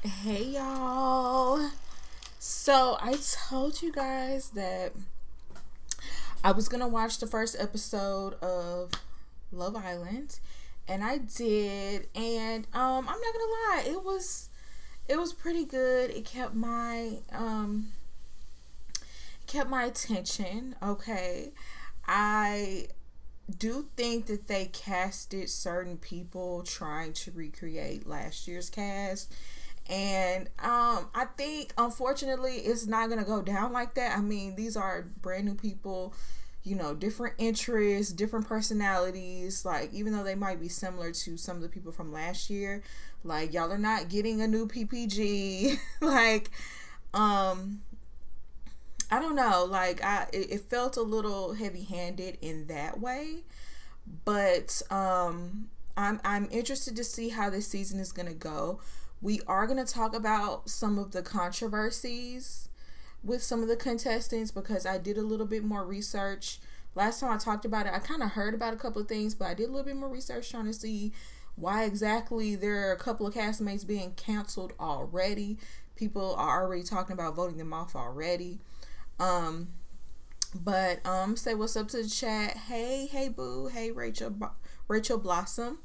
Hey y'all. So I told you guys that I was gonna watch the first episode of Love Island, and I did, and I'm not gonna lie, it was pretty good. It kept my attention. Okay. I do think that they casted certain people trying to recreate last year's cast, and I think unfortunately it's not gonna go down like that. I mean, these are brand new people, you know, different interests, different personalities. Like, even though they might be similar to some of the people from last year, like, y'all are not getting a new PPG. Like, I don't know, like, it felt a little heavy-handed in that way, but I'm interested to see how this season is gonna go. We are gonna talk about some of the controversies with some of the contestants, because I did a little bit more research. Last time I talked about it, I kind of heard about a couple of things, but I did a little bit more research trying to see why exactly there are a couple of castmates being canceled already. People are already talking about voting them off already. But say what's up to the chat. Hey boo. Hey Rachel Blossom.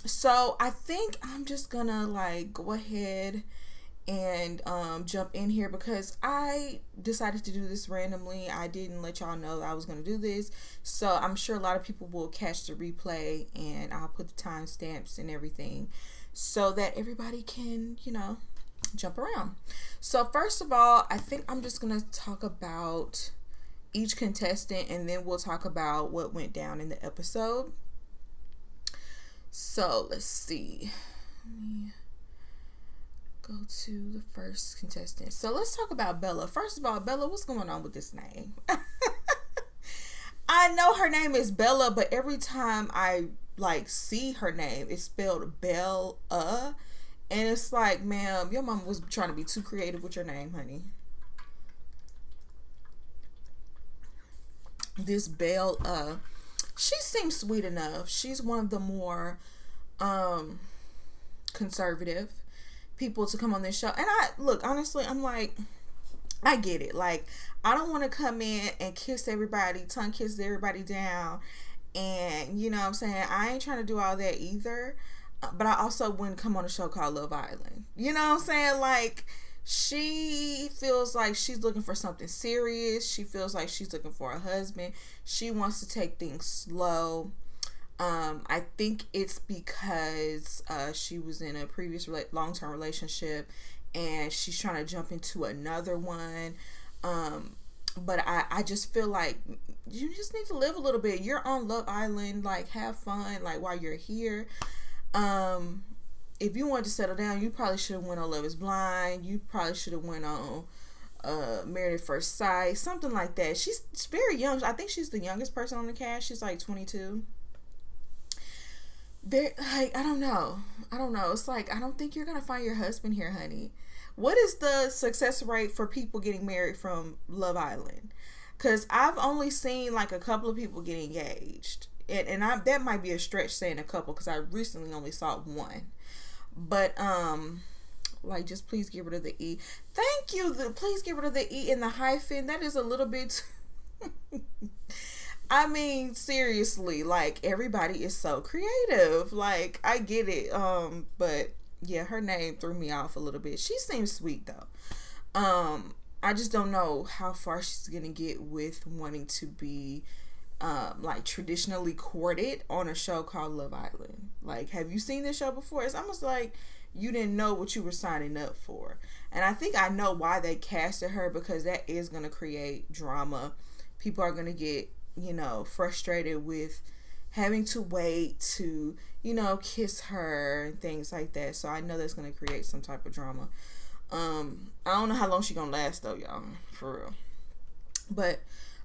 So I think I'm just gonna like go ahead and jump in here, because I decided to do this randomly. I didn't let y'all know that I was gonna do this, so I'm sure a lot of people will catch the replay, and I'll put the timestamps and everything so that everybody can, you know, jump around. So first of all, I think I'm just gonna talk about each contestant, and then we'll talk about what went down in the episode. So let's see. Let me go to the first contestant. So let's talk about Bella. First of all, Bella, what's going on with this name? I know her name is Bella, but every time I like see her name, it's spelled Bella. And it's like, ma'am, your mom was trying to be too creative with your name, honey. This Belle, she seems sweet enough. She's one of the more conservative people to come on this show. And honestly, I'm like, I get it. Like, I don't want to come in and tongue kiss everybody down. And, you know what I'm saying? I ain't trying to do all that either. But I also wouldn't come on a show called Love Island. You know what I'm saying? Like, she feels like she's looking for something serious. She feels like she's looking for a husband. She wants to take things slow. I think it's because she was in a previous long-term relationship, and she's trying to jump into another one. But I just feel like you just need to live a little bit. You're on Love Island. Like, have fun, like, while you're here. If you wanted to settle down, you probably should have went on Love is Blind. You probably should have went on Married at First Sight, something like that. She's very young. I think she's the youngest person on the cast. She's like 22. They're like, I don't know. It's like, I don't think you're gonna find your husband here, honey. What is the success rate for people getting married from Love Island? Because I've only seen like a couple of people get engaged, and that might be a stretch saying a couple because I recently only saw one. But like, just please get rid of the E. Thank you. Please get rid of the E in the hyphen. That is a little bit. I mean, seriously, like, everybody is so creative. Like, I get it. But yeah, her name threw me off a little bit. She seems sweet though. I just don't know how far she's gonna get with wanting to be like traditionally courted on a show called Love Island. Like, have you seen this show before? It's almost like you didn't know what you were signing up for. And I think I know why they casted her, because that is gonna create drama. People are gonna get, frustrated with having to wait to, kiss her and things like that. So I know that's gonna create some type of drama. I don't know how long she's gonna last though, y'all, for real. But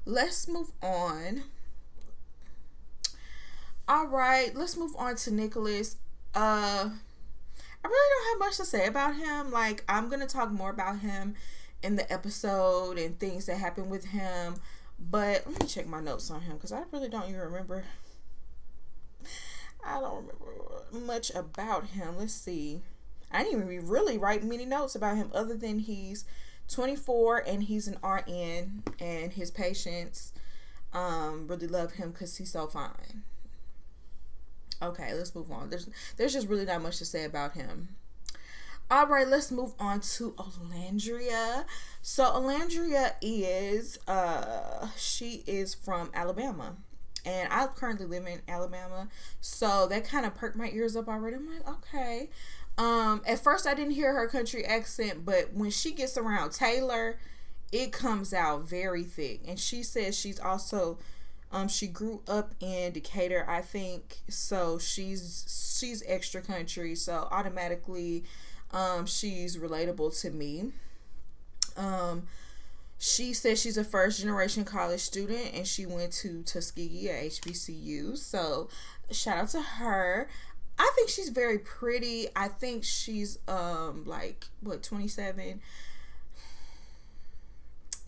let's move on. All right, let's move on to Nicholas. I really don't have much to say about him. Like, I'm gonna talk more about him in the episode and things that happened with him. But let me check my notes on him, because I really don't even remember. I don't remember much about him. Let's see. I didn't even really write many notes about him other than he's 24 and he's an RN, and his patients really love him because he's so fine. Okay, let's move on. There's just really not much to say about him. All right, let's move on to Alandria. So Alandria is she is from Alabama, and I currently live in Alabama, so that kind of perked my ears up already. I'm like, okay. At first I didn't hear her country accent, but when she gets around Taylor, it comes out very thick. And she says she's also she grew up in Decatur, I think, so she's extra country, so automatically she's relatable to me. She says she's a first generation college student, and she went to Tuskegee at HBCU, so shout out to her. I think she's very pretty. I think she's like, what, 27?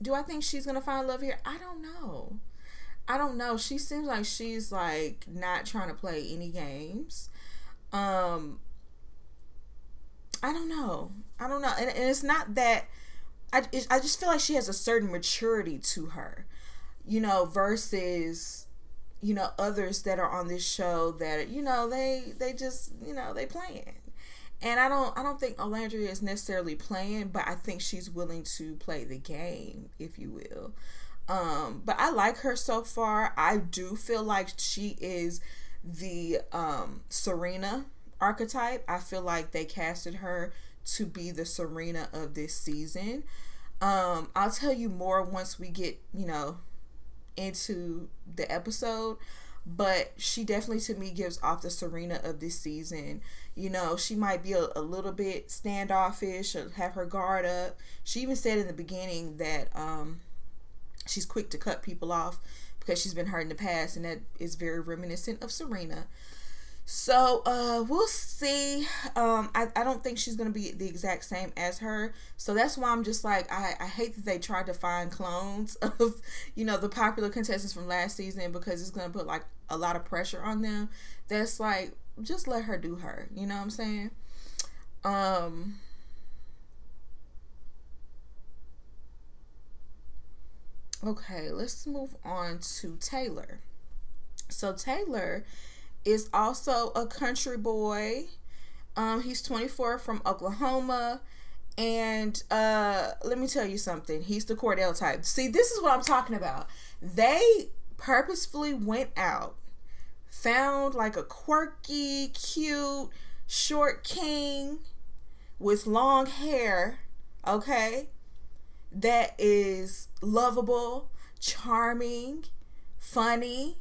Do I think she's gonna find love here? I don't know. She seems like she's like not trying to play any games. I don't know. And it's not that I just feel like she has a certain maturity to her, versus others that are on this show that they just they playing. And I don't think Alandria is necessarily playing, but I think she's willing to play the game, if you will. But I like her so far. I do feel like she is the Serena archetype. I feel like they casted her to be the Serena of this season. I'll tell you more once we get, into the episode, but she definitely to me gives off the Serena of this season. She might be a little bit standoffish or have her guard up. She even said in the beginning that she's quick to cut people off because she's been hurt in the past, and that is very reminiscent of Serena. So we'll see. I don't think she's gonna be the exact same as her, so that's why I'm just like, I hate that they tried to find clones of the popular contestants from last season, because it's gonna put like a lot of pressure on them. That's like, just let her do her, you know what I'm saying? Okay, let's move on to Taylor. So Taylor is also a country boy. He's 24, from Oklahoma, and let me tell you something. He's the Cordell type. See, this is what I'm talking about. They purposefully went out, found like a quirky, cute, short king with long hair, okay, that is lovable, charming, funny.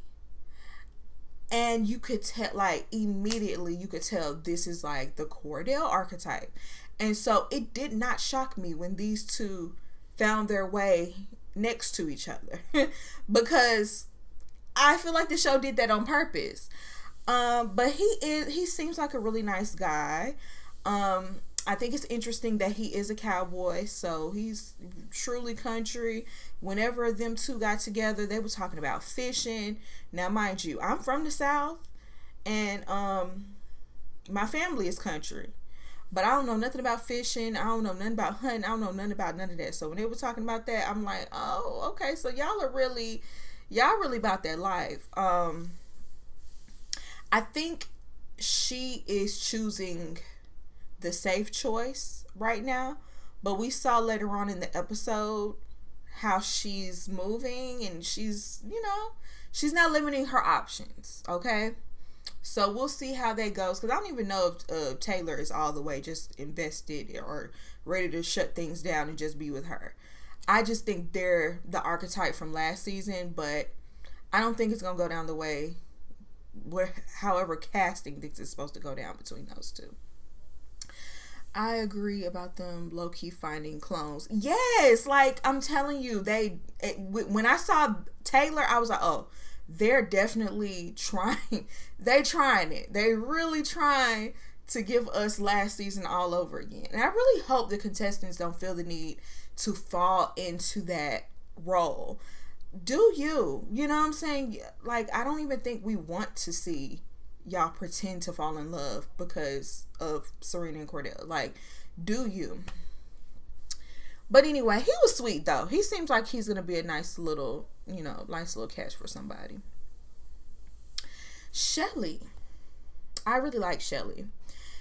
And you could tell, like, immediately you could tell this is like the Cordell archetype. And so it did not shock me when these two found their way next to each other because I feel like the show did that on purpose. But he seems like a really nice guy. I think it's interesting that he is a cowboy, so he's truly country. Whenever them two got together, they were talking about fishing. Now, mind you, I'm from the South, and my family is country. But I don't know nothing about fishing. I don't know nothing about hunting. I don't know nothing about none of that. So when they were talking about that, I'm like, oh, okay. So y'all really about that life. I think she is choosing the safe choice right now, but we saw later on in the episode how she's moving, and she's not limiting her options. Okay, so we'll see how that goes, because I don't even know if Taylor is all the way just invested or ready to shut things down and just be with her. I just think they're the archetype from last season, but I don't think it's gonna go down the way however casting thinks it's supposed to go down between those two. I agree about them low-key finding clones. Yes, like I'm telling you, when I saw Taylor, I was like, oh, they're definitely trying. They trying it. They really trying to give us last season all over again. And I really hope the contestants don't feel the need to fall into that role. Do you know what I'm saying? Like, I don't even think we want to see y'all pretend to fall in love because of Serena and Cordell. Like, do you? But anyway, he was sweet though. He seems like he's gonna be a nice little catch for somebody. Shelly. I really like Shelly.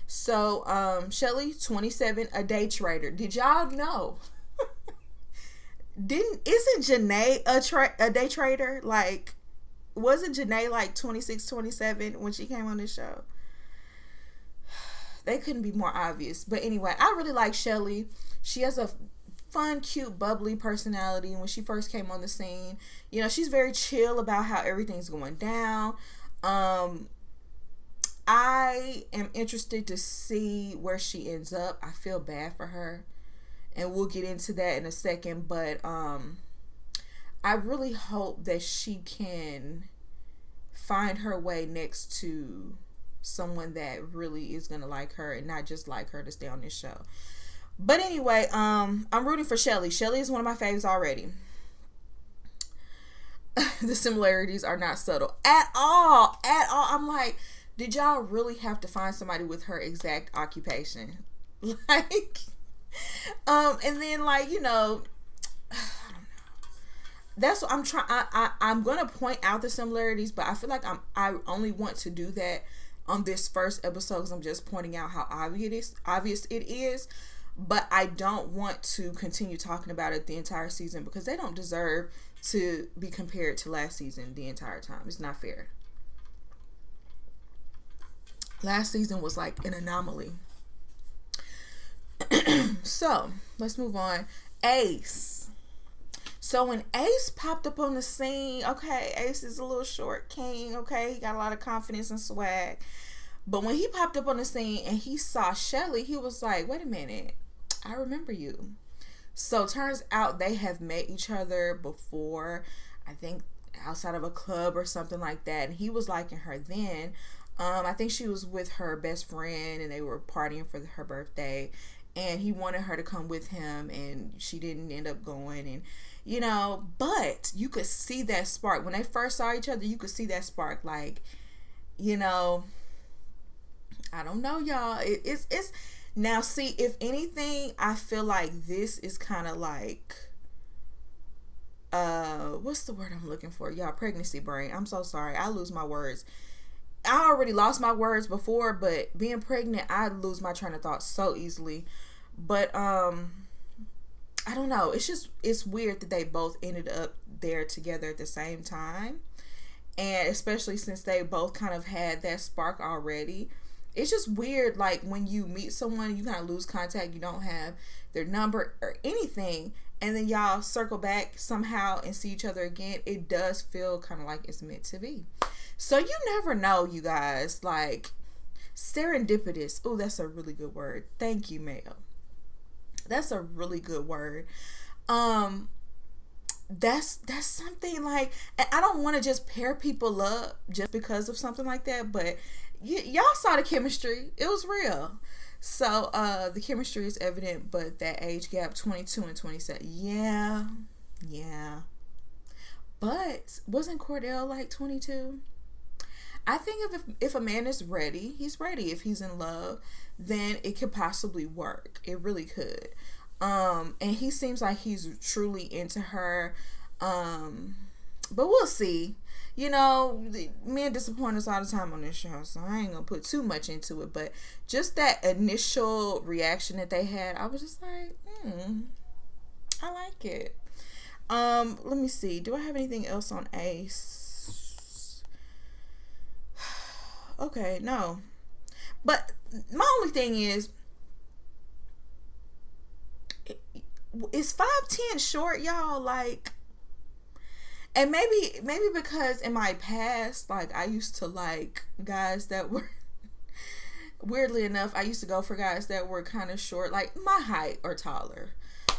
So, Shelly, 27, a day trader. Did y'all know? Isn't Janae a day trader? Like, wasn't Janae like 26, 27 when she came on this show? They couldn't be more obvious. But anyway, I really like Shelly. She has a fun, cute, bubbly personality. When she first came on the scene, she's very chill about how everything's going down. I am interested to see where she ends up. I feel bad for her, and we'll get into that in a second. But I really hope that she can find her way next to someone that really is gonna like her and not just like her to stay on this show. But anyway, I'm rooting for Shelly. Shelly is one of my faves already. The similarities are not subtle at all. I'm like, did y'all really have to find somebody with her exact occupation? Like, and then like, I don't know. That's what I'm trying. I'm gonna point out the similarities, but I feel like I only want to do that on this first episode because I'm just pointing out how obvious it is. But I don't want to continue talking about it the entire season because they don't deserve to be compared to last season the entire time. It's not fair. Last season was like an anomaly. So let's move on. Ace. So when Ace popped up on the scene, okay, Ace is a little short king, okay, he got a lot of confidence and swag. But when he popped up on the scene and he saw Shelly, he was like, wait a minute, I remember you. So turns out they have met each other before, I think outside of a club or something like that. And he was liking her then. I think she was with her best friend and they were partying for her birthday. And he wanted her to come with him and she didn't end up going. And, but you could see that spark. When they first saw each other, you could see that spark. Like, I don't know, y'all. It's now, see, if anything, I feel like this is kind of like, what's the word I'm looking for? Y'all, pregnancy brain. I'm so sorry. I lose my words. I already lost my words before, but being pregnant, I lose my train of thought so easily. But, I don't know. It's weird that they both ended up there together at the same time. And especially since they both kind of had that spark already. It's just weird, like, when you meet someone, you kind of lose contact, you don't have their number or anything, and then y'all circle back somehow and see each other again. It does feel kind of like it's meant to be. So you never know, you guys. Like, serendipitous. Oh, that's a really good word. Thank you, Mel. That's a really good word. that's something like, and I don't want to just pair people up just because of something like that, but y'all saw the chemistry. It was real. So the chemistry is evident, but that age gap, 22 and 27, yeah. But wasn't Cordell like 22? I think if a man is ready, he's ready. If he's in love, then it could possibly work. It really could. And he seems like he's truly into her. But we'll see. You know, men disappoint us all the time on this show, so I ain't gonna put too much into it. But just that initial reaction that they had, I was just like, I like it. Let me see. Do I have anything else on Ace? Okay, no. But my only thing is 5'10" short, y'all? Like, and maybe because in my past, like, I used to like guys that were weirdly enough, I used to go for guys that were kind of short, like my height or taller.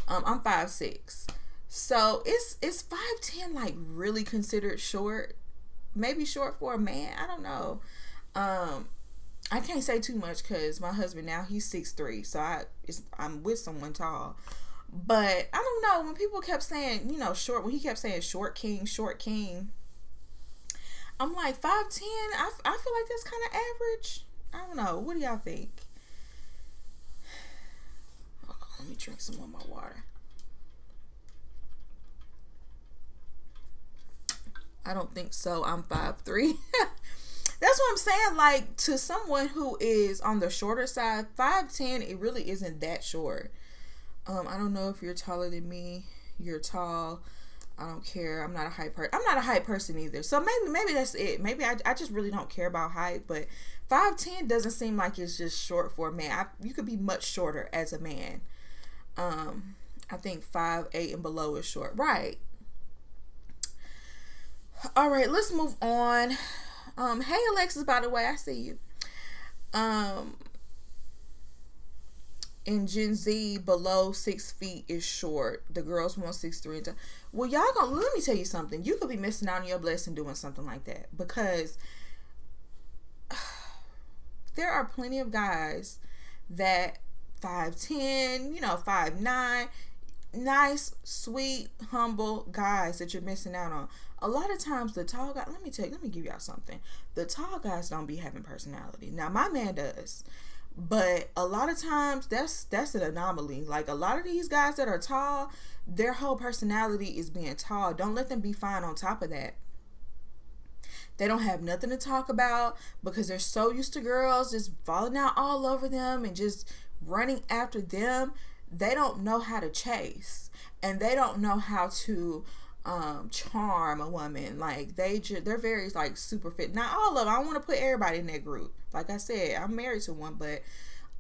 I'm 5'6". So is 5'10" like really considered short? Maybe short for a man. I don't know. I can't say too much because my husband now, he's 6'3", so I'm with someone tall. But I don't know, when people kept saying, you know, short, when he kept saying short king, I'm like, 5'10", I feel like that's kind of average. I don't know. What do y'all think? Hold on, let me drink some more of my water. I don't think so. I'm 5'3". That's what I'm saying. Like, to someone who is on the shorter side, 5'10", it really isn't that short. I don't know if you're taller than me. You're tall. I don't care. I'm not a height person. I'm not a height person either. So maybe that's it. Maybe I just really don't care about height. But 5'10" doesn't seem like it's just short for a man. You could be much shorter as a man. I think 5'8" and below is short. Right. All right, let's move on. Hey Alexis, by the way, I see you. In Gen Z, below 6 feet is short. The girls want 6'3". Well, y'all let me tell you something. You could be missing out on your blessing doing something like that, because there are plenty of guys that 5'10", 5'9", nice, sweet, humble guys that you're missing out on. A lot of times the tall guy, let me give y'all something. The tall guys don't be having personality. Now my man does. But a lot of times that's an anomaly. Like, a lot of these guys that are tall, their whole personality is being tall. Don't let them be fine on top of that. They don't have nothing to talk about because they're so used to girls just falling out all over them and just running after them. They don't know how to chase, and they don't know how to charm a woman. Like, they're very like super fit. Not all of them. I don't want to put everybody in that group. Like I said, I'm married to one, but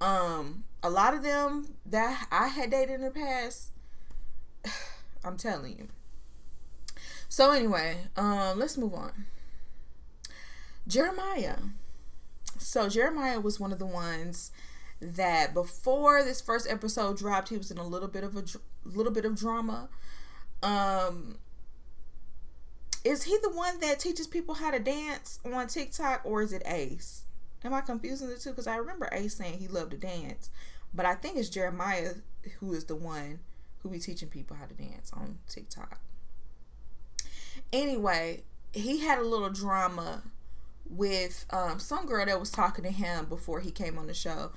a lot of them that I had dated in the past, I'm telling you. So anyway, let's move on. Jeremiah. So Jeremiah was one of the ones that before this first episode dropped, he was in a little bit of drama. Is he the one that teaches people how to dance on TikTok, or is it Ace? Am I confusing the two? Because I remember Ace saying he loved to dance, but I think it's Jeremiah who is the one who be teaching people how to dance on TikTok. Anyway, he had a little drama with some girl that was talking to him before he came on the show.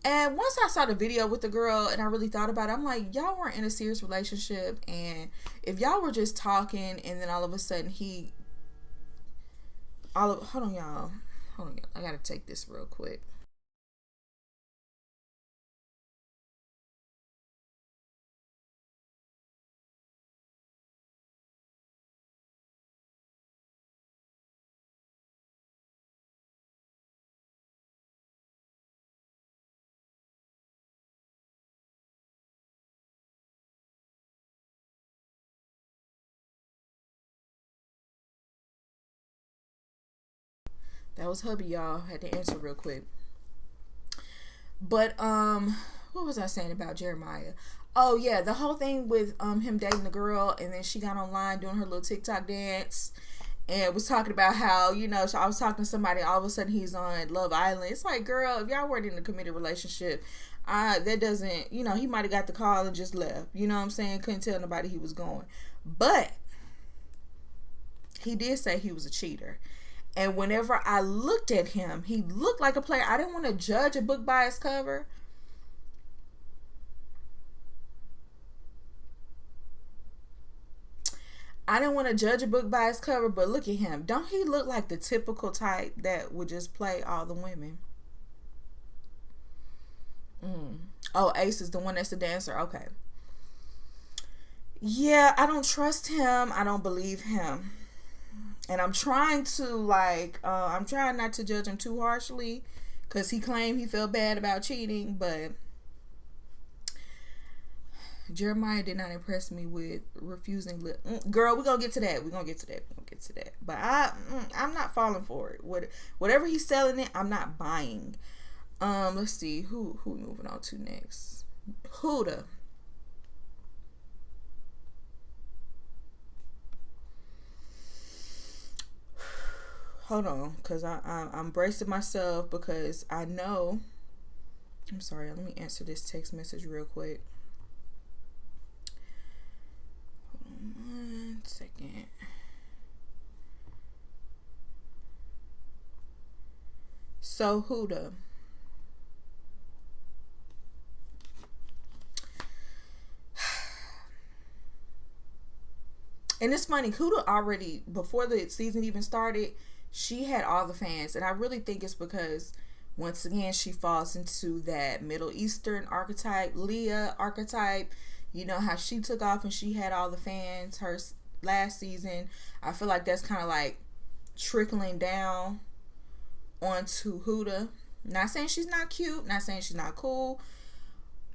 And once I saw the video with the girl and I really thought about it, I'm like, y'all weren't in a serious relationship. And if y'all were just talking and then all of a sudden hold on, y'all. I gotta take this real quick. That was hubby, y'all. Had to answer real quick. But what was I saying about Jeremiah? Oh yeah, the whole thing with him dating the girl, and then she got online doing her little TikTok dance, and was talking about how, you know, so I was talking to somebody, all of a sudden he's on Love Island. It's like, girl, if y'all weren't in a committed relationship, that doesn't, you know, he might have got the call and just left. You know what I'm saying? Couldn't tell nobody he was going, but he did say he was a cheater. And whenever I looked at him, he looked like a player. I didn't want to judge a book by its cover. I didn't want to judge a book by its cover, but look at him. Don't he look like the typical type that would just play all the women? Oh, Ace is the one that's the dancer. Okay. Yeah, I don't trust him. I don't believe him. And I'm trying to, like, I'm trying not to judge him too harshly, because he claimed he felt bad about cheating, but Jeremiah did not impress me with refusing girl, we're gonna get to that. But I'm not falling for it. Whatever he's selling it, I'm not buying. Let's see who moving on to next. Huda. Hold on, because I'm bracing myself, because I know. I'm sorry, let me answer this text message real quick. Hold on 1 second. So, Huda. And it's funny, Huda already, before the season even started, she had all the fans. And I really think it's because, once again, she falls into that Middle Eastern archetype, Leah archetype. You know how she took off and she had all the fans her last season. I feel like that's kind of like trickling down onto Huda. Not saying she's not cute, not saying she's not cool,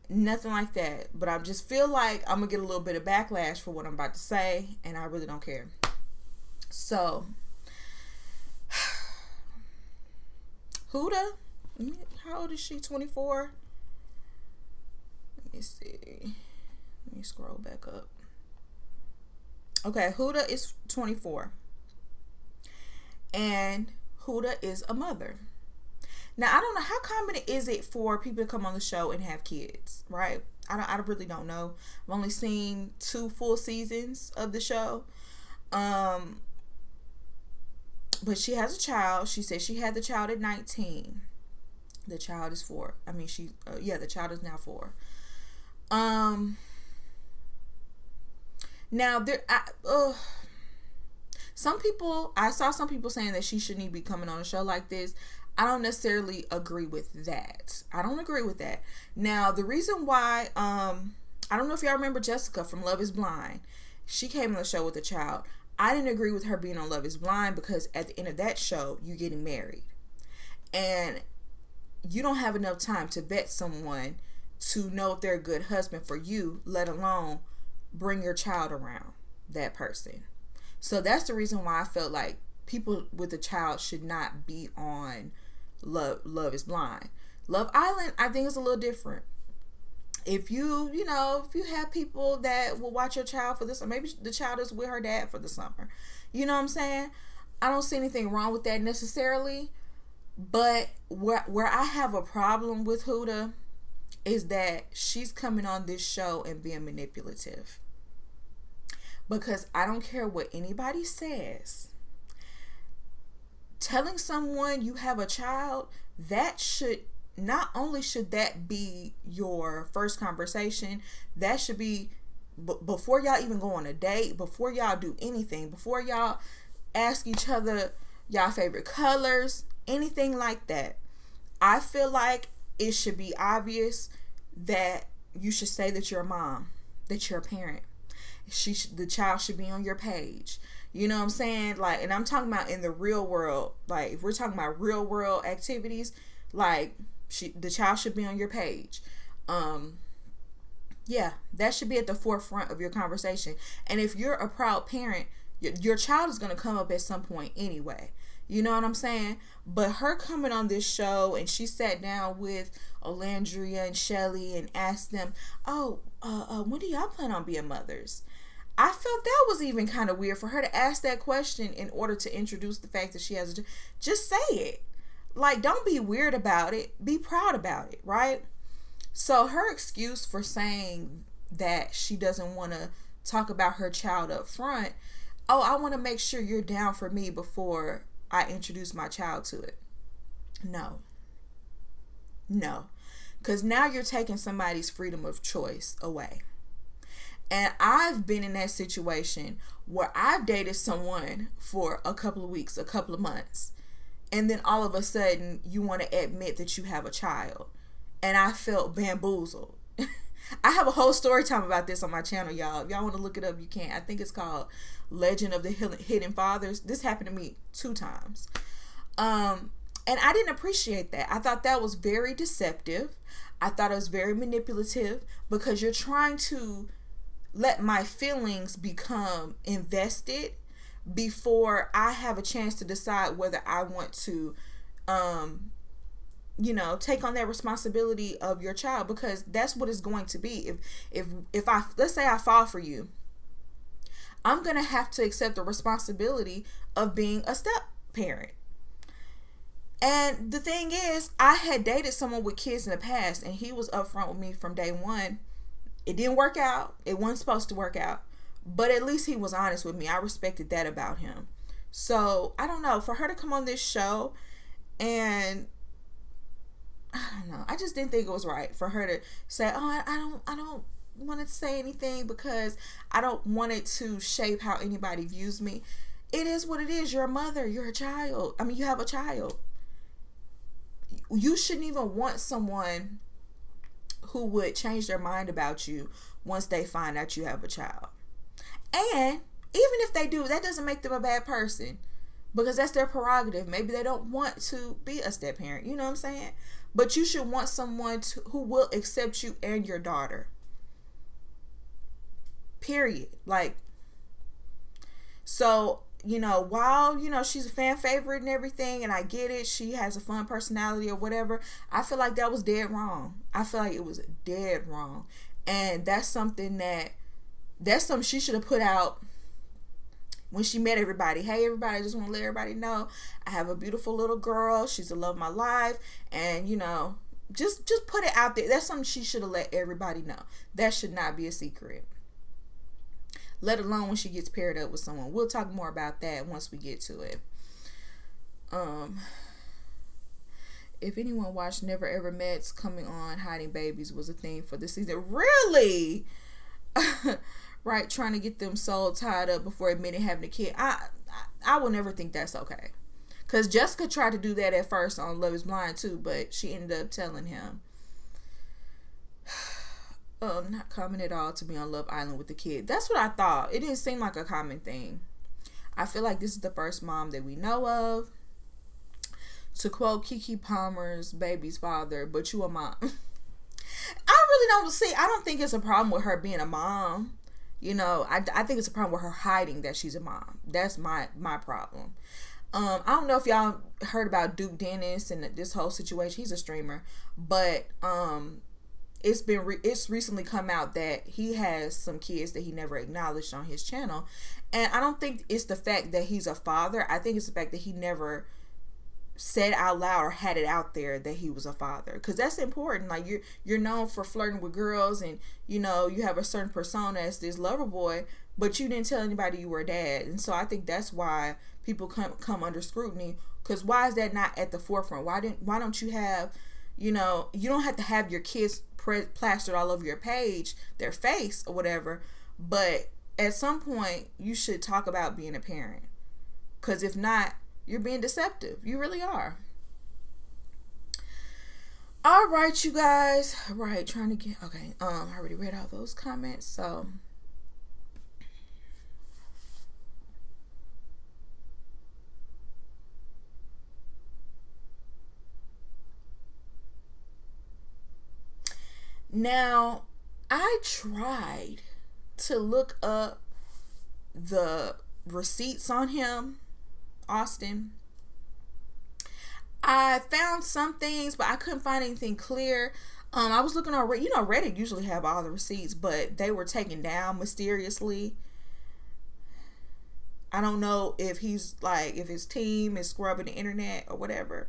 nothing like that. But I just feel like I'm going to get a little bit of backlash for what I'm about to say, and I really don't care. So, Huda, how old is she? 24? Let me see. Let me scroll back up. Okay, Huda is 24. And Huda is a mother. Now, I don't know, how common is it for people to come on the show and have kids, right? I really don't know. I've only seen 2 full seasons of the show. But she has a child. She said she had the child at 19. The child is 4. I mean, the child is now 4. Now I saw some people saying that she shouldn't even be coming on a show like this. I don't necessarily agree with that. Now, the reason why, I don't know if y'all remember Jessica from Love is Blind. She came on the show with a child. I didn't agree with her being on Love is Blind, because at the end of that show, you're getting married. And you don't have enough time to vet someone to know if they're a good husband for you, let alone bring your child around that person. So that's the reason why I felt like people with a child should not be on Love is Blind. Love Island, I think, is a little different. If you have people that will watch your child for this, or maybe the child is with her dad for the summer. You know what I'm saying? I don't see anything wrong with that necessarily. But where I have a problem with Huda is that she's coming on this show and being manipulative. Because I don't care what anybody says. Telling someone you have a child, that should, not only should that be your first conversation, that should be before y'all even go on a date, before y'all do anything, before y'all ask each other y'all favorite colors, anything like that. I feel like it should be obvious that you should say that you're a mom, that you're a parent. The child should be on your page. You know what I'm saying? Like, and I'm talking about in the real world. Like, if we're talking about real world activities, like, the child should be on your page. Yeah, that should be at the forefront of your conversation. And if you're a proud parent, your child is going to come up at some point anyway. You know what I'm saying? But her coming on this show, and she sat down with Alandria and Shelly and asked them, oh, when do y'all plan on being mothers? I felt that was even kind of weird for her to ask that question in order to introduce the fact that she has just say it. Like, don't be weird about it. Be proud about it, right? So her excuse for saying that she doesn't want to talk about her child up front, oh, I want to make sure you're down for me before I introduce my child to it. No. Because now you're taking somebody's freedom of choice away. And I've been in that situation where I've dated someone for a couple of weeks, a couple of months, and then all of a sudden you want to admit that you have a child. And I felt bamboozled. I have a whole story time about this on my channel, y'all. If y'all want to look it up, you can. I think it's called Legend of the Hidden Fathers. This happened to me 2 times. And I didn't appreciate that. I thought that was very deceptive. I thought it was very manipulative, because you're trying to let my feelings become invested before I have a chance to decide whether I want to, take on that responsibility of your child, because that's what it's going to be. If I, let's say I fall for you, I'm going to have to accept the responsibility of being a step parent. And the thing is, I had dated someone with kids in the past, and he was upfront with me from day one. It didn't work out. It wasn't supposed to work out, but at least he was honest with me. I respected that about him. So I don't know, for her to come on this show, and I don't know, I just didn't think it was right for her to say, oh, I don't want to say anything because I don't want it to shape how anybody views me. It is what it is. You're a mother. You're a child. I mean, you have a child. You shouldn't even want someone who would change their mind about you once they find out you have a child. And even if they do, that doesn't make them a bad person, because that's their prerogative. Maybe they don't want to be a step parent. You know what I'm saying? But you should want someone who will accept you and your daughter. Period. Like, so, while, she's a fan favorite and everything, and I get it, she has a fun personality or whatever, I feel like that was dead wrong. I feel like it was dead wrong. And that's something she should have put out when she met everybody. Hey, everybody, I just want to let everybody know I have a beautiful little girl. She's the love of my life. And, just put it out there. That's something she should have let everybody know. That should not be a secret. Let alone when she gets paired up with someone. We'll talk more about that once we get to it. If anyone watched Never Ever Met's coming on, hiding babies was a thing for this season. Really? Right, trying to get them soul tied up before admitting having a kid. I will never think that's okay. Because Jessica tried to do that at first on Love is Blind too, but she ended up telling him, not common at all to be on Love Island with the kid. That's what I thought. It didn't seem like a common thing. I feel like this is the first mom that we know of to quote Kiki Palmer's baby's father, but you a mom. I don't think it's a problem with her being a mom. I think it's a problem with her hiding that she's a mom. That's my problem. I don't know if y'all heard about Duke Dennis and this whole situation. He's a streamer, but it's recently come out that he has some kids that he never acknowledged on his channel. And I don't think it's the fact that he's a father. I think it's the fact that he never said out loud or had it out there that he was a father, because that's important. Like, you're known for flirting with girls, and you have a certain persona as this lover boy, but you didn't tell anybody you were a dad. And so I think that's why people come under scrutiny, because why is that not at the forefront? Why don't you have, you don't have to have your kids plastered all over your page, their face or whatever, but at some point you should talk about being a parent, because if not, you're being deceptive. You really are. All right, you guys. Right, trying to get, okay. I already read all those comments, so now I tried to look up the receipts on him, Austin, I found some things, but I couldn't find anything clear. I was looking on, Reddit usually have all the receipts, but they were taken down mysteriously. I don't know if he's like, if his team is scrubbing the internet or whatever.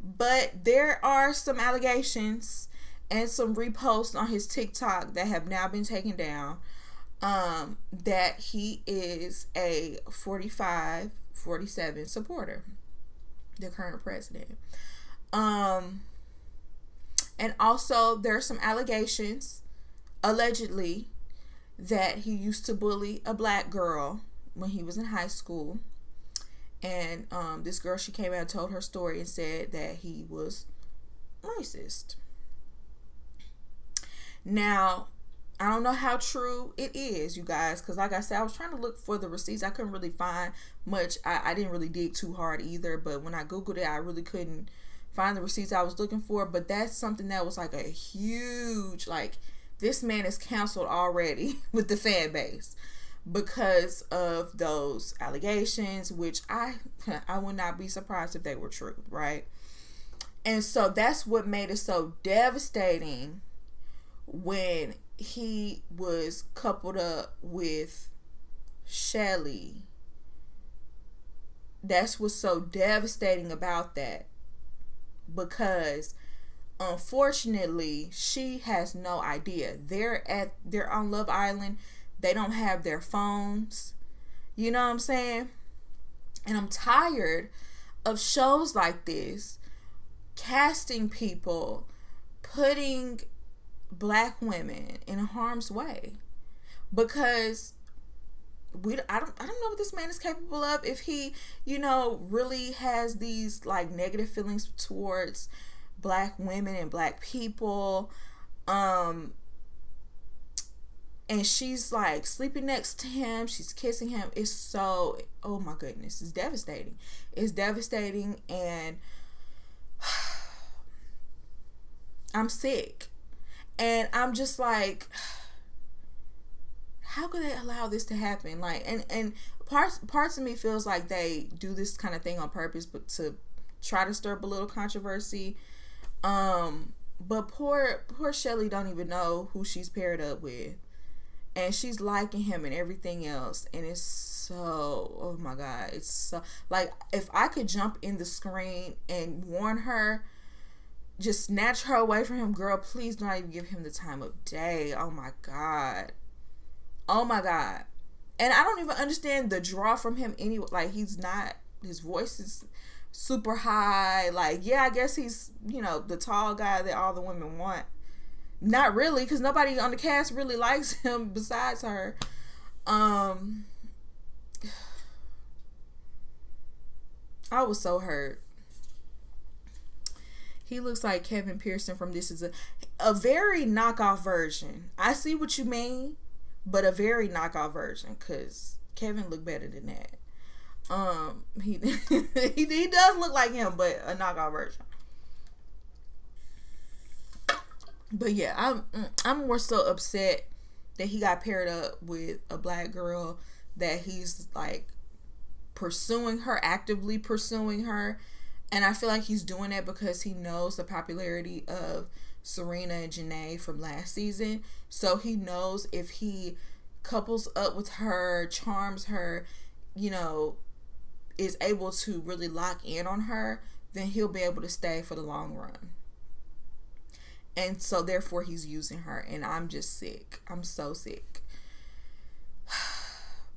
But there are some allegations and some reposts on his TikTok that have now been taken down, that he is a 45, 47 supporter, the current president. And also there's some allegations, allegedly, that he used to bully a black girl when he was in high school. And this girl, she came out and told her story and said that he was racist. Now, I don't know how true it is, you guys, because like I said, I was trying to look for the receipts. I couldn't really find much. I didn't really dig too hard either, but when I Googled it, I really couldn't find the receipts I was looking for. But that's something that was like a huge, like, this man is canceled already with the fan base because of those allegations, which I would not be surprised if they were true, right? And so that's what made it so devastating when he was coupled up with Shelly. That's what's so devastating about that, because unfortunately she has no idea. They're on Love Island. They don't have their phones. You know what I'm saying? And I'm tired of shows like this casting people, putting black women in harm's way, because I don't know what this man is capable of. If he, really has these like negative feelings towards black women and black people, and she's like sleeping next to him, she's kissing him. It's so, oh my goodness, it's devastating. It's devastating, and I'm sick. And I'm just like, how could they allow this to happen? Like, and parts of me feels like they do this kind of thing on purpose, but to try to stir up a little controversy. But poor Shelly don't even know who she's paired up with, and she's liking him and everything else. And it's so, oh my God, it's so, like, if I could jump in the screen and warn her, just snatch her away from him, girl, please do not even give him the time of day. Oh my God. Oh my God. And I don't even understand the draw from him anyway. Like, his voice is super high. Like, yeah, I guess he's, the tall guy that all the women want. Not really, because nobody on the cast really likes him besides her. I was so hurt. He looks like Kevin Pearson from This Is a very knockoff version. I see what you mean, but a very knockoff version, because Kevin looked better than that. He he does look like him, but a knockoff version. But yeah, I'm more so upset that he got paired up with a black girl, that he's like actively pursuing her. And I feel like he's doing that because he knows the popularity of Serena and Janae from last season. So he knows if he couples up with her, charms her, is able to really lock in on her, then he'll be able to stay for the long run. And so therefore he's using her. And I'm just sick. I'm so sick.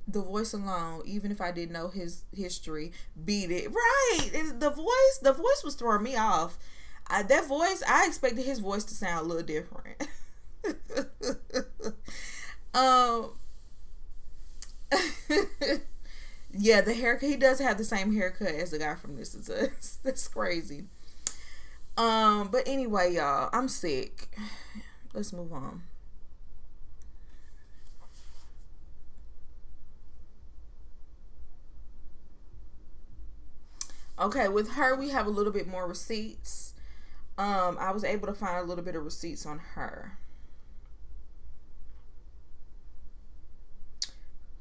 The voice alone, even if I didn't know his history, beat it. Right. The voice was throwing me off. That voice, I expected his voice to sound a little different. Yeah, the haircut, he does have the same haircut as the guy from This Is Us. That's crazy. But anyway, y'all, I'm sick. Let's move on. Okay, with her, we have a little bit more receipts. I was able to find a little bit of receipts on her.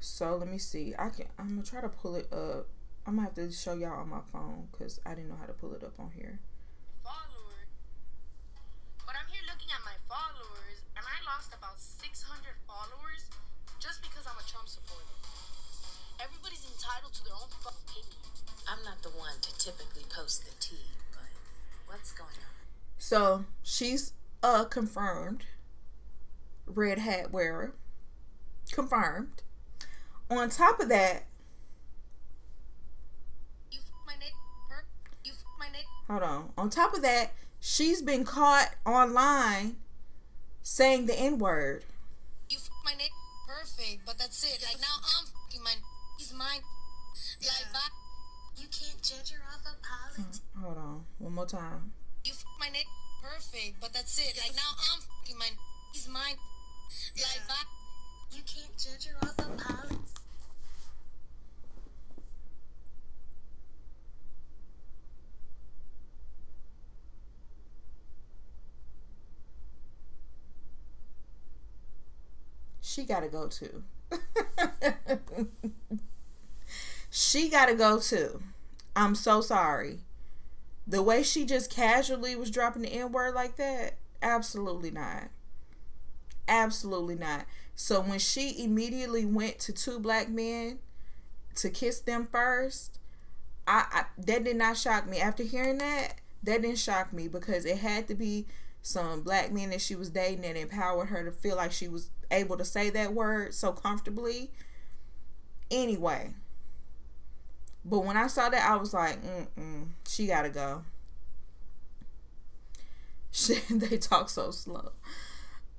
So let me see. I'm gonna try to pull it up I'm gonna have to show y'all on my phone because I didn't know how to pull it up on here. Followers. But I'm here looking at my followers, and I lost about 600 followers just because I'm a Trump supporter. Everybody's entitled to their own opinion. I'm not the one to typically post the tea, but what's going on? So she's a confirmed red hat wearer. Confirmed. On top of that, hold on. On top of that, she's been caught online saying the N-word. You my name perfect, but that's it. Like now I'm fucking my he's mine. Yeah. Like you can't judge her off of politics. Hold on. One more time. You my name perfect, but that's it. Like now I'm fucking my he's mine. Yeah. Like you can't judge her off of politics. She gotta go too. She gotta go too. I'm so sorry. The way she just casually was dropping the N-word like that, absolutely not. Absolutely not. So when she immediately went to two black men to kiss them first, I that did not shock me. After hearing that didn't shock me because it had to be some black men that she was dating that empowered her to feel like she was able to say that word so comfortably. Anyway, but when I saw that, I was like, she gotta go. They talk so slow.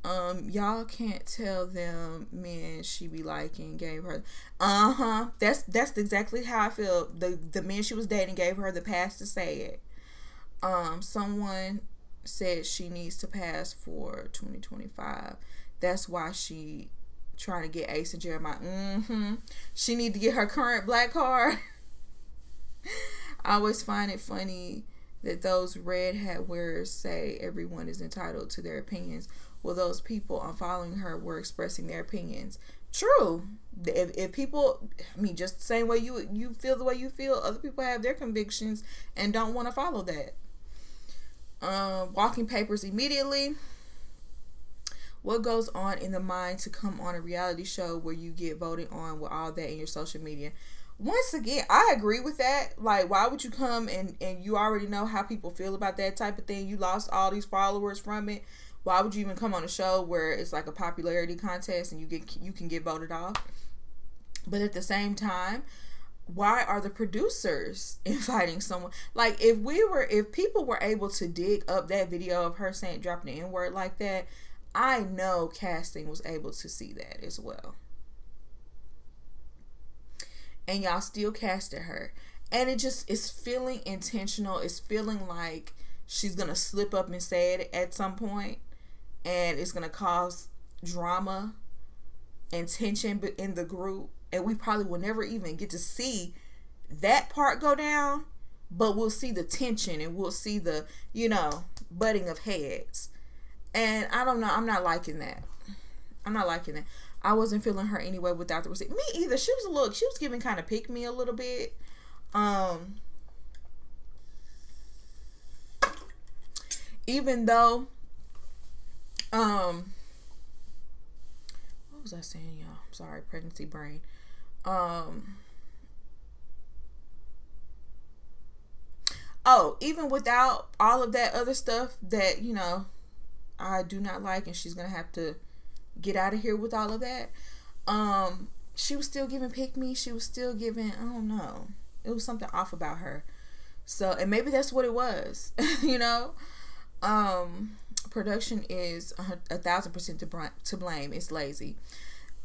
Y'all can't tell them men she be liking gave her. That's exactly how I feel. The men she was dating gave her the pass to say it. Someone said she needs to pass for 2025. That's why she trying to get Ace and Jeremiah. She need to get her current black card. I always find it funny that those red hat wearers say everyone is entitled to their opinions. Well, those people unfollowing her were expressing their opinions. True. If people, I mean, just the same way you feel the way you feel, other people have their convictions and don't want to follow that. Walking papers immediately. What goes on in the mind to come on a reality show where you get voted on with all that in your social media? Once again, I agree with that. Like, why would you come and you already know how people feel about that type of thing? You lost all these followers from it. Why would you even come on a show where it's like a popularity contest and you can get voted off? But at the same time, why are the producers inviting someone? Like, if people were able to dig up that video of her saying dropping the N-word like that, I know casting was able to see that as well. And y'all still casted her. And it just is feeling intentional. It's feeling like she's going to slip up and say it at some point. And it's going to cause drama and tension in the group. And we probably will never even get to see that part go down. But we'll see the tension and we'll see the, butting of heads. And I don't know. I'm not liking that. I wasn't feeling her anyway without the receipt. Me either. She was giving kind of pick me a little bit. Even though, what was I saying, y'all? I'm sorry, pregnancy brain. Even without all of that other stuff that, I do not like, and she's gonna have to get out of here with all of that. She was still giving pick me. She was still giving, I don't know. It was something off about her. So, and maybe that's what it was, Production is 1,000% to blame. It's lazy.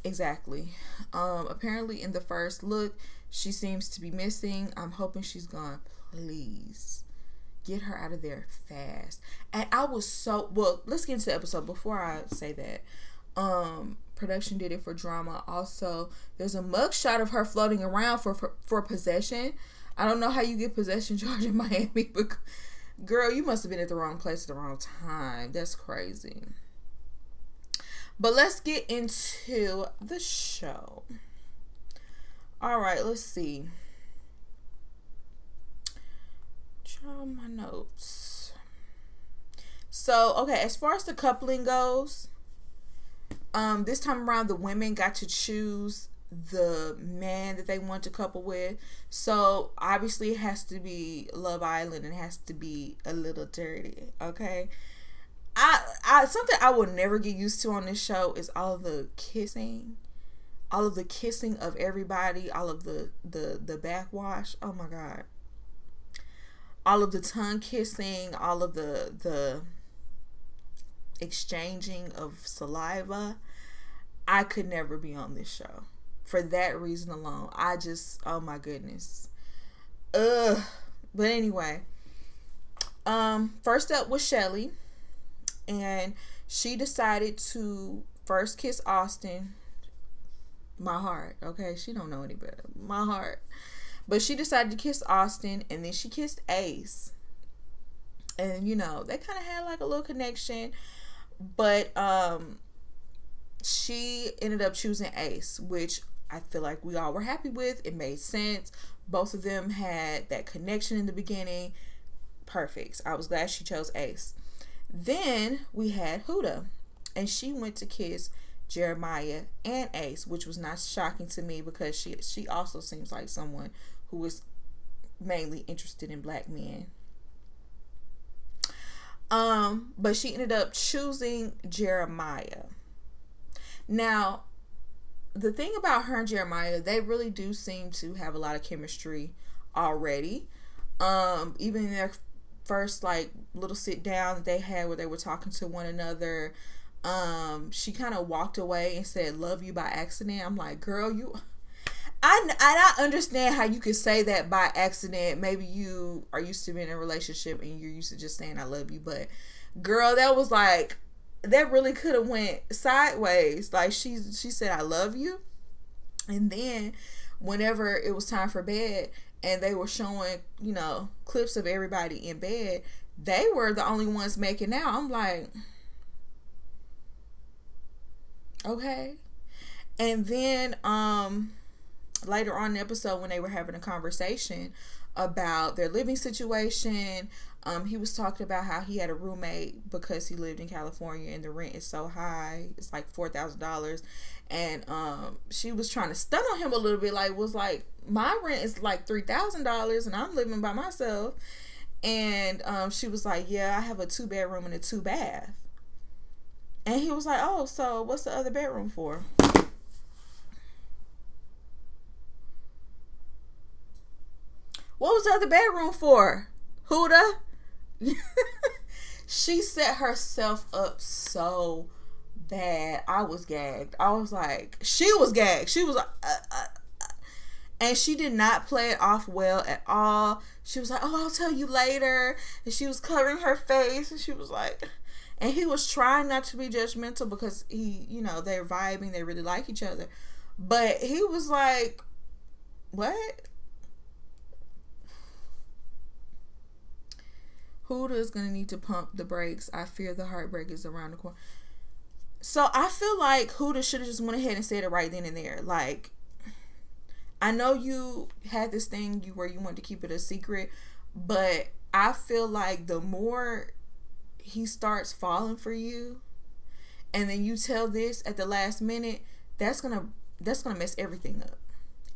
Exactly. Apparently in the first look, she seems to be missing. I'm hoping she's gone. Please get her out of there fast. And I was let's get into the episode before I say that. Production did it for drama. Also, there's a mugshot of her floating around for possession. I don't know how you get possession charge in Miami, but girl, you must have been at the wrong place at the wrong time. That's crazy. But let's get into the show. All right, let's see. my notes. So, okay, as far as the coupling goes, this time around the women got to choose the man that they want to couple with. So obviously it has to be Love Island and it has to be a little dirty. Okay. I something I will never get used to on this show is all of the kissing. All of the kissing of everybody, all of the backwash. Oh my God. All of the tongue kissing, all of the exchanging of saliva. I could never be on this show. For that reason alone. I just, oh my goodness. Ugh. But anyway. First up was Shelly. And she decided to first kiss Austin. My heart. Okay, she don't know any better. My heart. But she decided to kiss Austin. And then she kissed Ace. And you know, they kind of had like a little connection. But she ended up choosing Ace, which I feel like we all were happy with. It made sense. Both of them had that connection in the beginning. Perfect. I was glad she chose Ace. Then we had Huda, and she went to kiss Jeremiah and Ace, which was not shocking to me because she also seems like someone who is mainly interested in black men. But she ended up choosing Jeremiah. Now, the thing about her and Jeremiah, they really do seem to have a lot of chemistry already. Even in their first like little sit down that they had where they were talking to one another, she kind of walked away and said "love you" by accident. I'm like, girl, I understand how you could say that by accident. Maybe you are used to being in a relationship and you're used to just saying "I love you," but girl, that was like, that really could have went sideways. Like she said "I love you," and then whenever it was time for bed and they were showing, you know, clips of everybody in bed, they were the only ones making out. I'm like, okay. And then later on in the episode, when they were having a conversation about their living situation, he was talking about how he had a roommate because he lived in California and the rent is so high. It's like $4,000. And she was trying to stun on him a little bit, was like, my rent is like $3,000 and I'm living by myself. And she was like, yeah, I have a 2-bedroom and a 2-bath. And he was like, oh, so what's the other bedroom for? What was the other bedroom for? Huda? She set herself up so bad. I was gagged. I was like, she was gagged. She was like, and she did not play it off well at all. She was like, oh, I'll tell you later. And she was covering her face. And she was like, and he was trying not to be judgmental because he, you know, they're vibing. They really like each other. But he was like, what? Huda is going to need to pump the brakes. I fear the heartbreak is around the corner. So I feel like Huda should have just went ahead and said it right then and there. Like, I know you had this thing where you wanted to keep it a secret, but I feel like the more he starts falling for you, and then you tell this at the last minute, that's gonna mess everything up.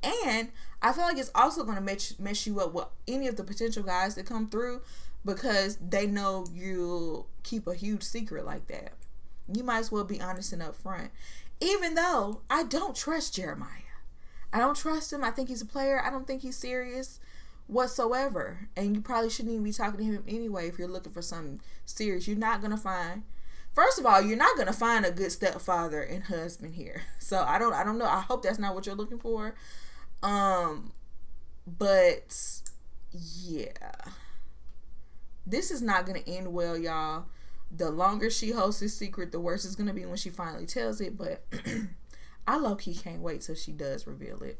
And I feel like it's also gonna mess you up with any of the potential guys that come through, because they know you'll keep a huge secret like that. You might as well be honest and upfront. Even though I don't trust Jeremiah. I don't trust him. I think he's a player. I don't think he's serious whatsoever. And you probably shouldn't even be talking to him anyway if you're looking for something serious. You're not going to find... First of all, you're not going to find a good stepfather and husband here. So I don't know. I hope that's not what you're looking for. But yeah. This is not going to end well, y'all. The longer she holds this secret, the worse it's going to be when she finally tells it. But I low-key can't wait till she does reveal it.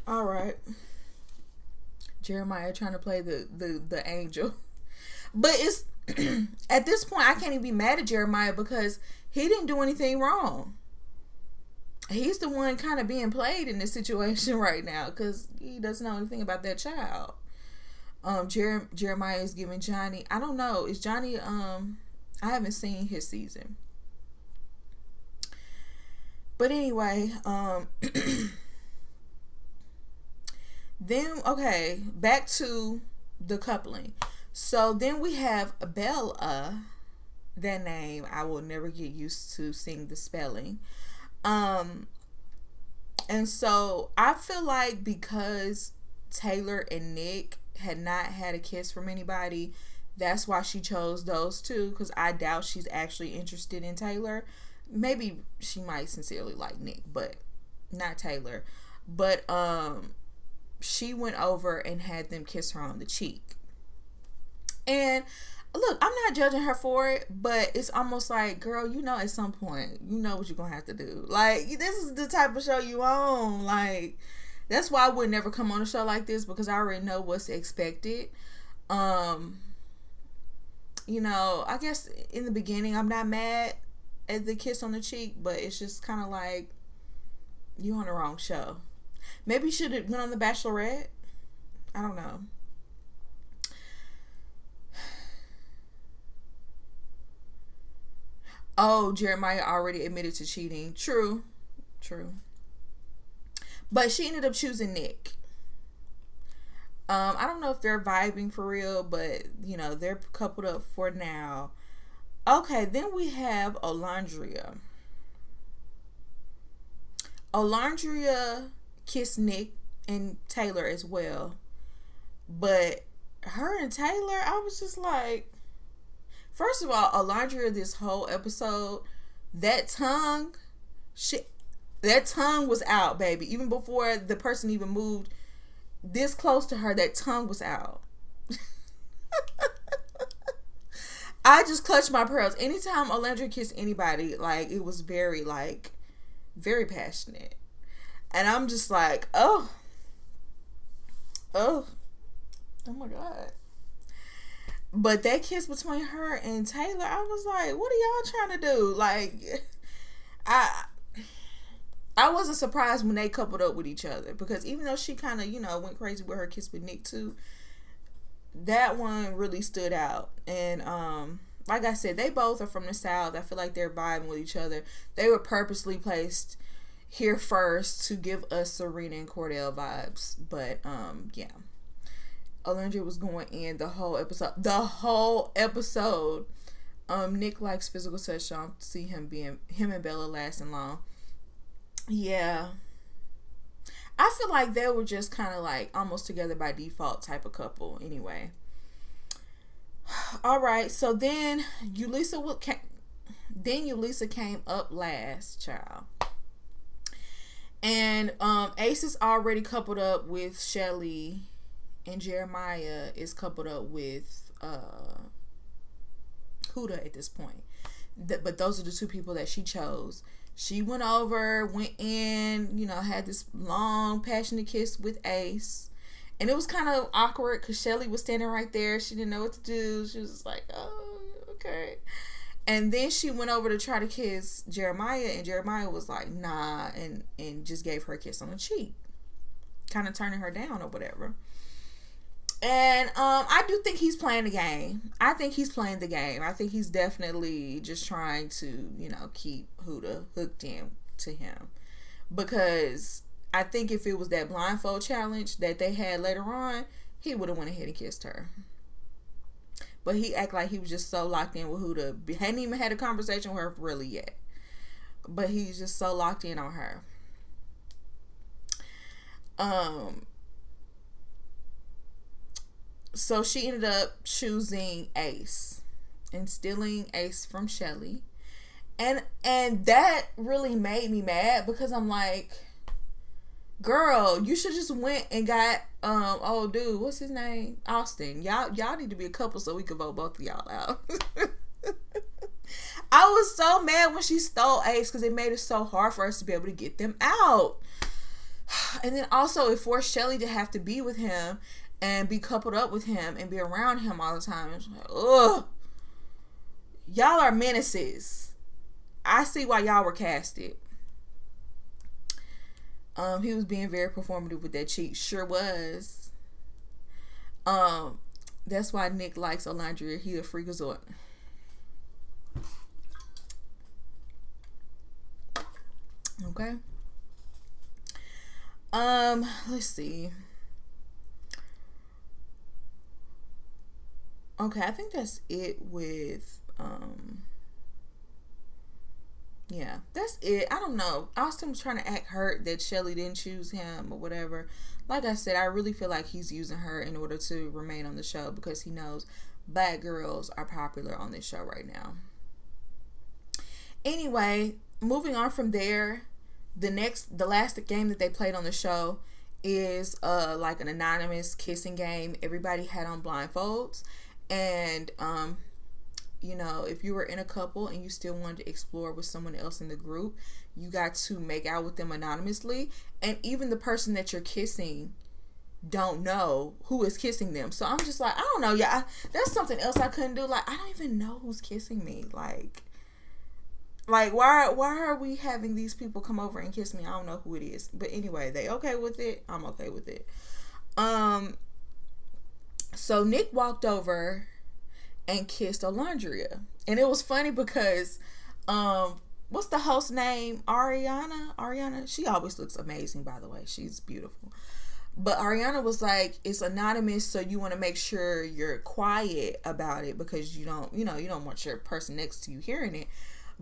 All right. Jeremiah trying to play the angel. But it's at this point, I can't even be mad at Jeremiah because he didn't do anything wrong. he's the one kind of being played in this situation right now because he doesn't know anything about that child. Jeremiah is giving Johnny, I don't know, is Johnny, I haven't seen his season. But anyway, then, okay, back to the coupling. So then we have Bella. That name, I will never get used to seeing the spelling. And so I feel like because Taylor and Nick had not had a kiss from anybody, that's why she chose those two, because I doubt she's actually interested in Taylor. Maybe she might sincerely like Nick, but not Taylor. But she went over and had them kiss her on the cheek. And look, I'm not judging her for it, but it's almost like, girl, you know, at some point, you know what you're gonna have to do. Like, this is the type of show you own. Like, that's why I would never come on a show like this, because I already know what's expected. You know, I guess in the beginning, I'm not mad at the kiss on the cheek, but it's just kind of like, you on the wrong show. Maybe you should have went on The Bachelorette. I don't know. Oh, Jeremiah already admitted to cheating. True. But she ended up choosing Nick. I don't know if they're vibing for real, but, you know, they're coupled up for now. Okay, then we have Alandria. Alandria kissed Nick and Taylor as well. But her and Taylor, I was just like... First of all, Alandria, this whole episode, that tongue was out, baby. Even before the person even moved this close to her, that tongue was out. I just clutched my pearls. Anytime Alandria kissed anybody, like, it was very, like, very passionate. And I'm just like, oh my God. But that kiss between her and Taylor, I was like, what are y'all trying to do? Like, I wasn't surprised when they coupled up with each other, because even though she kind of, you know, went crazy with her kiss with Nick too, that one really stood out. And like I said, they both are from the South. I feel like they're vibing with each other. They were purposely placed here first to give us Serena and Cordell vibes. But yeah. Alandria was going in the whole episode. Nick likes physical touch, so I don't see him and Bella lasting long. Yeah. I feel like they were just kind of like almost together by default type of couple anyway. Alright, so then Yulissa came up last, child. And Ace is already coupled up with Shelly, and Jeremiah is coupled up with Huda at this point. But those are the two people that she chose. She went over, went in, you know, had this long, passionate kiss with Ace. And it was kind of awkward because Shelly was standing right there. She didn't know what to do. She was just like, oh, okay. And then she went over to try to kiss Jeremiah, and Jeremiah was like, nah, and just gave her a kiss on the cheek, kind of turning her down or whatever. And I do think he's playing the game. I think he's playing the game. I think he's definitely just trying to, you know, keep Huda hooked in to him. Because I think if it was that blindfold challenge that they had later on, he would have went ahead and kissed her. But he acted like he was just so locked in with Huda. Hadn't even had a conversation with her really yet. But he's just so locked in on her. So she ended up choosing Ace and stealing Ace from Shelly. And that really made me mad, because I'm like, girl, you should just went and got old dude, what's his name? Austin. Y'all need to be a couple so we can vote both of y'all out. I was so mad when she stole Ace because it made it so hard for us to be able to get them out. And then also it forced Shelly to have to be with him and be coupled up with him and be around him all the time. It's like, ugh. Y'all are menaces. I see why y'all were casted. He was being very performative with that cheek. Sure was. That's why Nick likes Alandria. He a freakazoid. Okay. Let's see. Okay, I think that's it with yeah, that's it. I don't know. Austin was trying to act hurt that Shelly didn't choose him or whatever. Like I said, I really feel like he's using her in order to remain on the show because he knows bad girls are popular on this show right now. Anyway, moving on from there, the last game that they played on the show is like an anonymous kissing game. Everybody had on blindfolds, and you know, if you were in a couple and you still wanted to explore with someone else in the group, you got to make out with them anonymously, and even the person that you're kissing don't know who is kissing them. So I'm just like, I don't know, yeah, that's something else I couldn't do. Like, I don't even know who's kissing me. Like why are we having these people come over and kiss me? I don't know who it is. But anyway, they okay with it. I'm okay with it. So Nick walked over and kissed Alandria. And it was funny because what's the host name? Ariana? She always looks amazing, by the way. She's beautiful. But Ariana was like, it's anonymous, so you want to make sure you're quiet about it because you don't want your person next to you hearing it.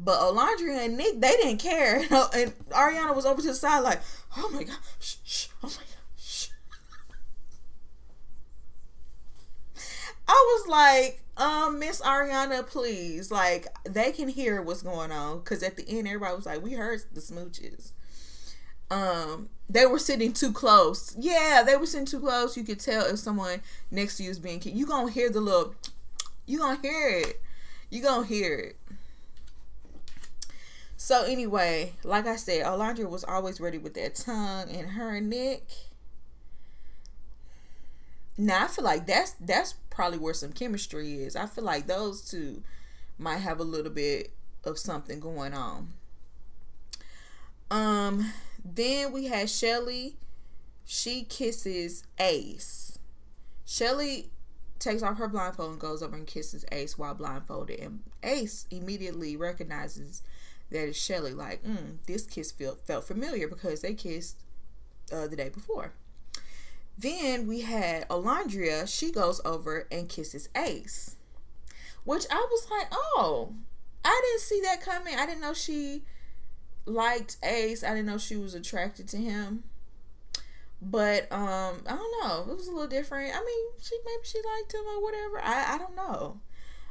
But Alandria and Nick, they didn't care. And Ariana was over to the side like, oh my God, shh, oh my God, shh. I was like, Miss Ariana, please. Like, they can hear what's going on. Because at the end, everybody was like, we heard the smooches. They were sitting too close. Yeah, they were sitting too close. You could tell if someone next to you is being kissed. You gonna hear the little, you gonna hear it. You gonna hear it. So anyway, like I said, Alandria was always ready with that tongue, and her and Nick. Now I feel like that's probably where some chemistry is. I feel like those two might have a little bit of something going on. Then we had Shelly. She kisses Ace. Shelly takes off her blindfold and goes over and kisses Ace while blindfolded, and Ace immediately recognizes that is Shelly. Like, this kiss felt familiar because they kissed the day before. Then we had Alandria. She goes over and kisses Ace, which I was like, oh, I didn't see that coming. I didn't know she liked Ace. I didn't know she was attracted to him. But I don't know. It was a little different. I mean, maybe she liked him or whatever. I don't know.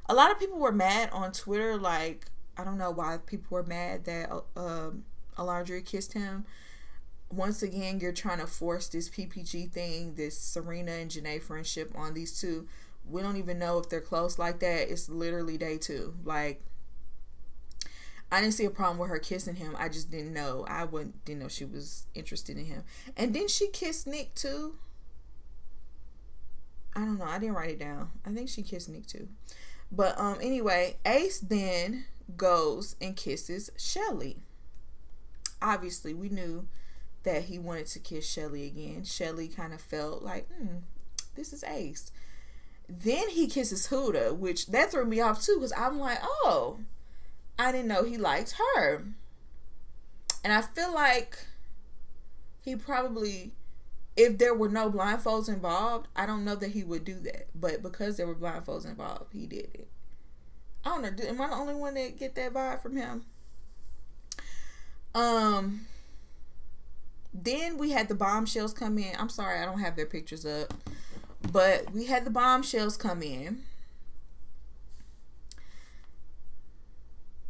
A lot of people were mad on Twitter, like, I don't know why people were mad that Alandria kissed him. Once again, you're trying to force this PPG thing, this Serena and Janae friendship on these two. We don't even know if they're close like that. It's literally day 2. Like, I didn't see a problem with her kissing him. I just didn't know. Didn't know she was interested in him. And then she kissed Nick too. I don't know. I didn't write it down. I think she kissed Nick too. But anyway, Ace then goes and kisses Shelly. Obviously, we knew that he wanted to kiss Shelly again. Shelly kind of felt like, this is Ace. Then he kisses Huda, which that threw me off too, because I'm like, oh, I didn't know he liked her. And I feel like he probably, if there were no blindfolds involved, I don't know that he would do that. But because there were blindfolds involved, he did it. I don't know. Am I the only one that get that vibe from him? Then we had the bombshells come in. I'm sorry, I don't have their pictures up. But we had the bombshells come in.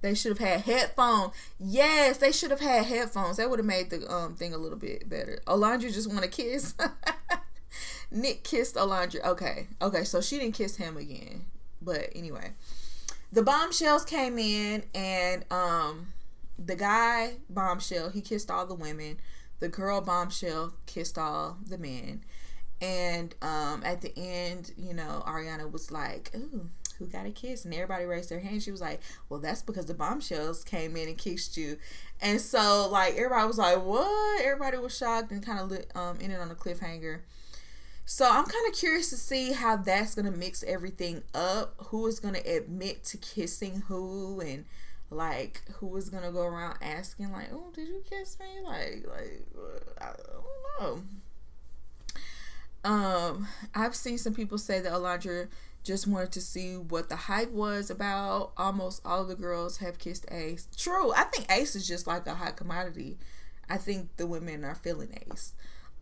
They should have had headphones. Yes, they should have had headphones. That would have made the thing a little bit better. Alandria just want to kiss. Nick kissed Alandria. Okay, so she didn't kiss him again. But anyway, the bombshells came in, and the guy bombshell, he kissed all the women. The girl bombshell kissed all the men. And at the end, you know, Ariana was like, ooh, who got a kiss? And everybody raised their hand. She was like, well, that's because the bombshells came in and kissed you. And so, like, everybody was like, what? Everybody was shocked and kind of ended on a cliffhanger. So I'm kind of curious to see how that's going to mix everything up. Who is going to admit to kissing who, and like who is going to go around asking like, oh, did you kiss me? Like I don't know. I've seen some people say that Alandria just wanted to see what the hype was about. Almost all of the girls have kissed Ace. True. I think Ace is just like a hot commodity. I think the women are feeling Ace.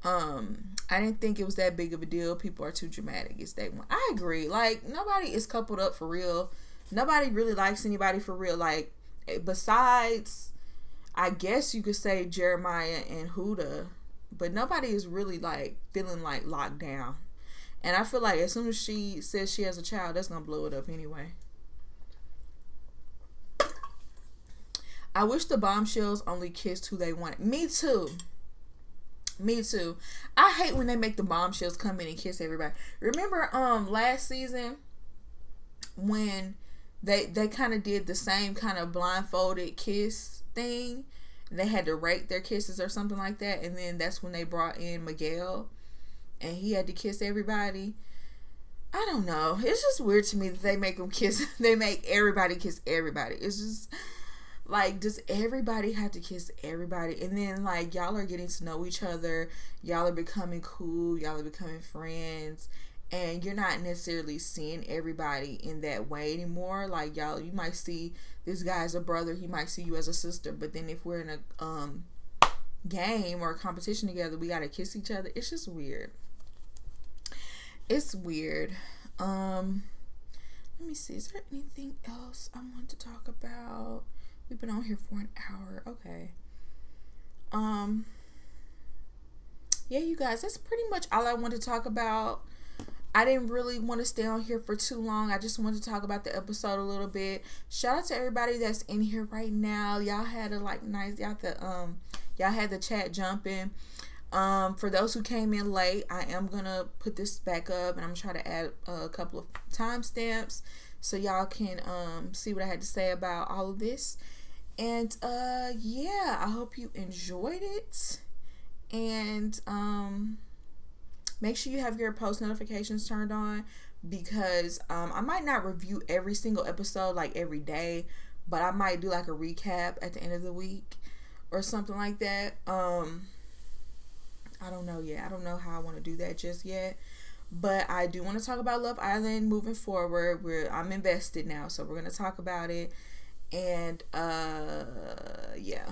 I didn't think it was that big of a deal. People are too dramatic. It's that one. I agree. Like, nobody is coupled up for real. Nobody really likes anybody for real. Like, besides, I guess you could say Jeremiah and Huda, but nobody is really like feeling like locked down. And I feel like as soon as she says she has a child, that's gonna blow it up anyway. I wish the bombshells only kissed who they wanted. Me too. Me too. I hate when they make the bombshells come in and kiss everybody. Remember last season when they kind of did the same kind of blindfolded kiss thing? They had to rate their kisses or something like that, and then that's when they brought in Miguel and he had to kiss everybody. I don't know. It's just weird to me that they make them kiss. They make everybody kiss everybody. It's just like, does everybody have to kiss everybody? And then, like, y'all are getting to know each other. Y'all are becoming cool. Y'all are becoming friends. And you're not necessarily seeing everybody in that way anymore. Like, y'all, you might see this guy as a brother. He might see you as a sister. But then if we're in a game or a competition together, we got to kiss each other. It's just weird. It's weird. Let me see. Is there anything else I want to talk about? We've been on here for an hour. Okay. Yeah, you guys, that's pretty much all I want to talk about. I didn't really want to stay on here for too long. I just wanted to talk about the episode a little bit. Shout out to everybody that's in here right now. Y'all had a y'all had the chat jumping. For those who came in late, I am gonna put this back up, and I'm gonna try to add a couple of timestamps so y'all can see what I had to say about all of this. And yeah, I hope you enjoyed it. And make sure you have your post notifications turned on, because I might not review every single episode like every day, but I might do like a recap at the end of the week or something like that. I don't know yet. I don't know how I want to do that just yet. But I do want to talk about Love Island moving forward. I'm invested now, so we're going to talk about it. And yeah.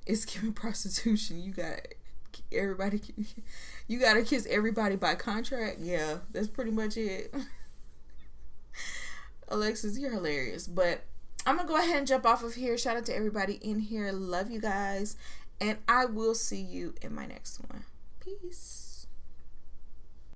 It's giving prostitution. You got everybody. You got to kiss everybody by contract. Yeah, that's pretty much it. Alexis, you're hilarious. But I'm going to go ahead and jump off of here. Shout out to everybody in here. Love you guys. And I will see you in my next one. Peace.